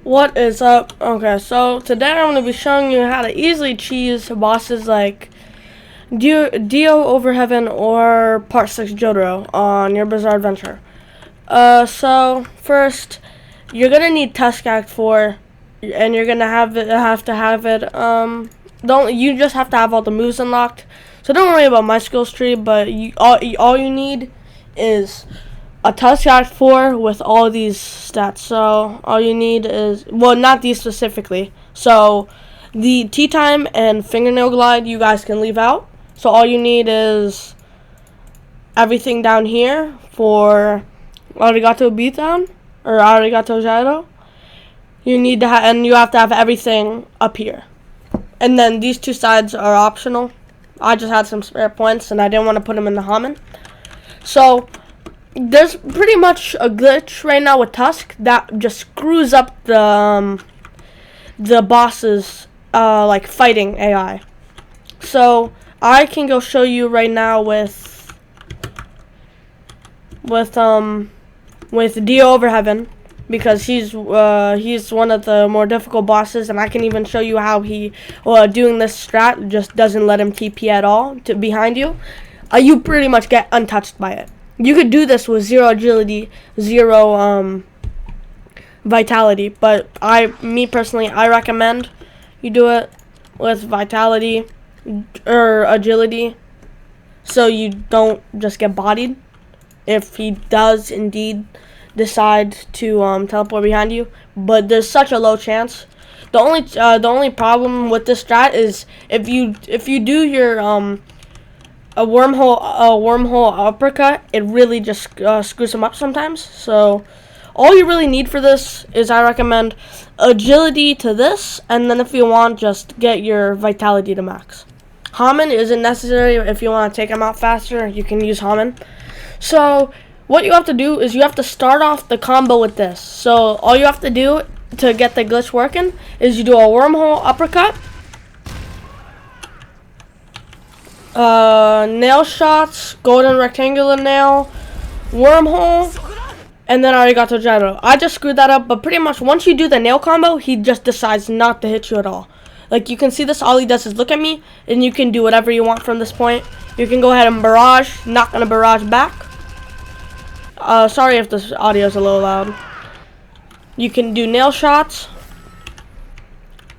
What is up? Okay, so today I'm going to be showing you how to easily cheese bosses like Dio Over Heaven or Part 6 Jotaro on your Bizarre Adventure. So first, you're going to need Tusk Act 4, and you're going to have to have it, you just have to have all the moves unlocked. So don't worry about my skills tree, but all you need is a tusk act 4 with all these stats. So all you need is, well, not these specifically. So the tea time and fingernail glide you guys can leave out. So all you need is everything down here for arigato beatdown or arigato gyro. You need to and you have to have everything up here. And then these two sides are optional. I just had some spare points and I didn't want to put them in the Haman. So there's pretty much a glitch right now with Tusk that just screws up the boss's like fighting AI. So I can go show you right now with Dio Over Heaven, because he's one of the more difficult bosses, and I can even show you how he doing this strat just doesn't let him TP at all to behind you. You pretty much get untouched by it. You could do this with 0 agility, 0 vitality, but me personally, I recommend you do it with vitality or agility, so you don't just get bodied if he does indeed decide to teleport behind you. But there's such a low chance. The only problem with this strat is if you do your a wormhole uppercut, it really just screws him up sometimes. So all you really need for this is, I recommend agility to this, and then if you want, just get your vitality to max. Haman isn't necessary. If you want to take him out faster, you can use Haman. So what you have to do is you have to start off the combo with this. So all you have to do to get the glitch working is you do a wormhole uppercut, nail shots, golden rectangular nail, wormhole, and then arigato gyro. I just screwed that up, but pretty much once you do the nail combo, he just decides not to hit you at all. Like you can see this, all he does is look at me, and you can do whatever you want from this point. You can go ahead and barrage, not gonna barrage back. Sorry if this audio is a little loud. You can do nail shots,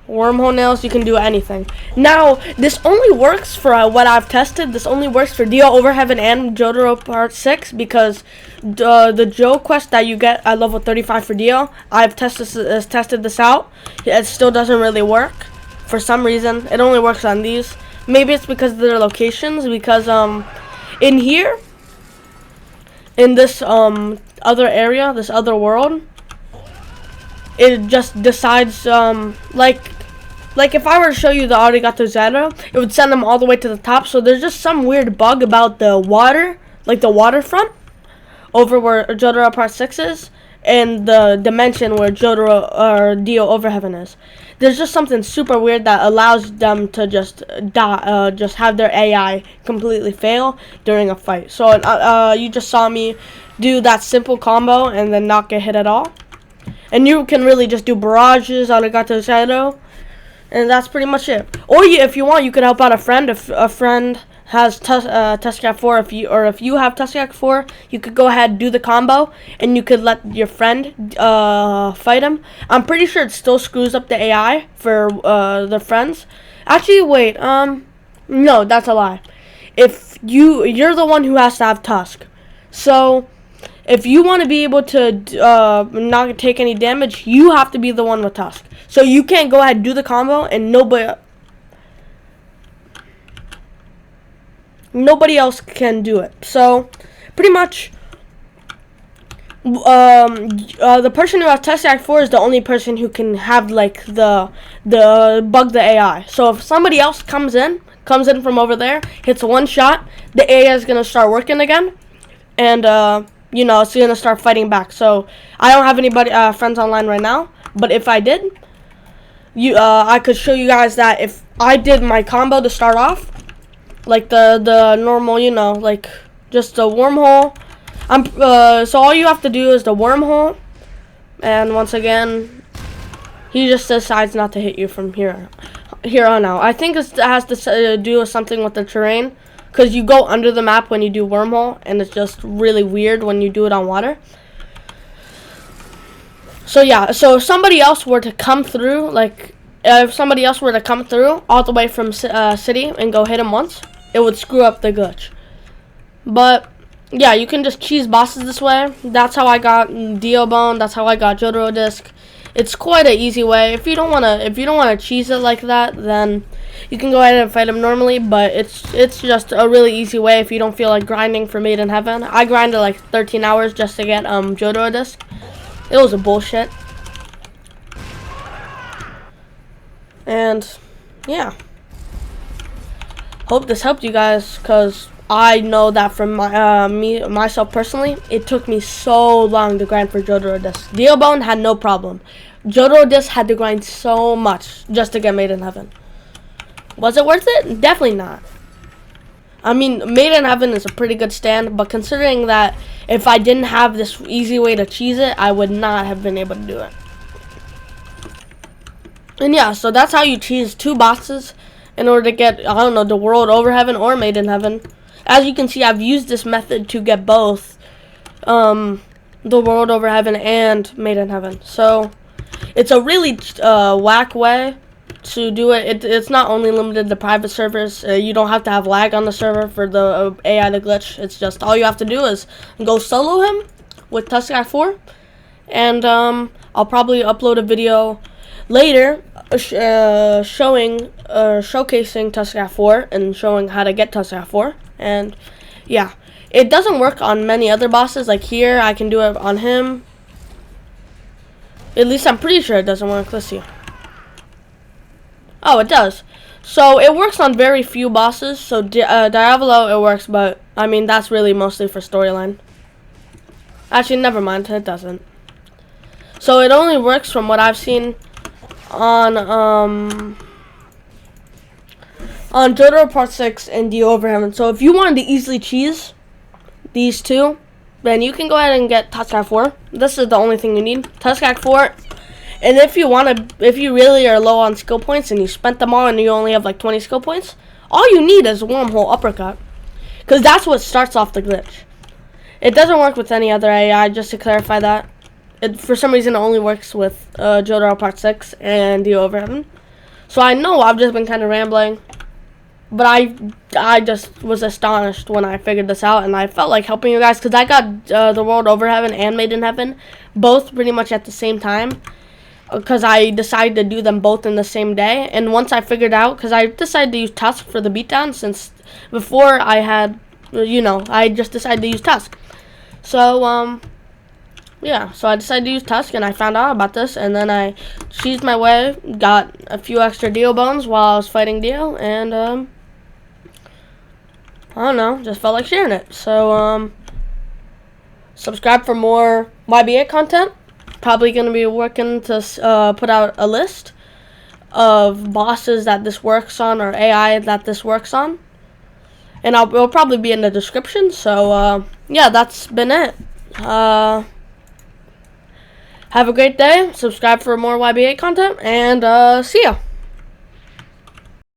wormhole nails, you can do anything. Now, this only works for what I've tested. This only works for Dio Over Heaven and Jotaro Part 6, because the Joe quest that you get at level 35 for Dio, I've tested this out. It still doesn't really work. For some reason, it only works on these. Maybe it's because of their locations, because in here, in this other area, this other world, it just decides like if I were to show you the arigato gyro, it would send them all the way to the top. So there's just some weird bug about the water, like the waterfront over where Jotaro Part 6 is, and the dimension where Jotaro or Dio Over Heaven is. There's just something super weird that allows them to just die, just have their AI completely fail during a fight. So you just saw me do that simple combo and then not get hit at all. And you can really just do barrages, arigato gyro, and that's pretty much it. Or if you want, you could help out a friend. If a friend has Tusk Act 4, if you have Tusk Act 4, you could go ahead and do the combo, and you could let your friend fight him. I'm pretty sure it still screws up the AI for the friends. Actually, wait, no, that's a lie. If you're the one who has to have Tusk, so if you want to be able to not take any damage, you have to be the one with Tusk. So you can't go ahead and do the combo, and nobody else can do it. So pretty much the person who has Tusk Act 4 is the only person who can have like the bug the AI. So if somebody else comes in from over there, hits one shot, the AI is gonna start working again, and it's gonna start fighting back. So I don't have anybody friends online right now, but if I did, I could show you guys that if I did my combo to start off, like the normal, like just a wormhole. So all you have to do is the wormhole, and once again, he just decides not to hit you from here on out. I think it has to do with something with the terrain, because you go under the map when you do wormhole, and it's just really weird when you do it on water. So yeah, so if somebody else were to come through, like if somebody else were to come through all the way from city and go hit him once, it would screw up the glitch. But yeah, you can just cheese bosses this way. That's how I got Dio Bone. That's how I got Jotaro disc. It's quite an easy way. If you don't wanna cheese it like that, then you can go ahead and fight him normally. But it's just a really easy way if you don't feel like grinding for Made in Heaven. I grinded like 13 hours just to get Jotaro disc. It was a bullshit. And yeah, hope this helped you guys, cause I know that from myself personally, it took me so long to grind for Jotaro disc. Dio Bone had no problem. Jotaro disc had to grind so much just to get Made in Heaven. Was it worth it? Definitely not. I mean, Made in Heaven is a pretty good stand, but considering that if I didn't have this easy way to cheese it, I would not have been able to do it. And yeah, so that's how you cheese 2 bosses in order to get, I don't know, the World Over Heaven or Made in Heaven. As you can see, I've used this method to get both the World Over Heaven and Made in Heaven. So it's a really whack way to do it. It's not only limited to private servers. You don't have to have lag on the server for the AI to glitch. It's just all you have to do is go solo him with tusk TA4, and I'll probably upload a video later showing showcasing tusk TA4 and showing how to get tusk TA4. And yeah, it doesn't work on many other bosses. Like here, I can do it on him. At least I'm pretty sure it doesn't work. Let's see. Oh, it does. So it works on very few bosses. So Diavolo, it works, but I mean that's really mostly for storyline. Actually, never mind. It doesn't. So it only works, from what I've seen, on Jotaro Part 6 and Dio Over Heaven. So if you wanted to easily cheese these two, then you can go ahead and get tusk TA4. This is the only thing you need. Tusk TA4. And if you really are low on skill points and you spent them all and you only have like 20 skill points, all you need is Wormhole Uppercut, because that's what starts off the glitch. It doesn't work with any other AI, just to clarify that. For some reason, it only works with Jotaro Part 6 and Dio Over Heaven. So I know I've just been kind of rambling, but I just was astonished when I figured this out, and I felt like helping you guys, because I got the World Over Heaven and Made in Heaven both pretty much at the same time, because I decided to do them both in the same day. And once I figured out, because I decided to use Tusk for the beatdown, since before I had, I just decided to use Tusk. So, yeah, so I decided to use Tusk, and I found out about this, and then I cheesed my way, got a few extra Dio bones while I was fighting Dio, and, I don't know, just felt like sharing it. So, subscribe for more YBA content. Probably going to be working to put out a list of bosses that this works on, or AI that this works on. And it'll probably be in the description. So, yeah, that's been it. Have a great day. Subscribe for more YBA content. And see ya.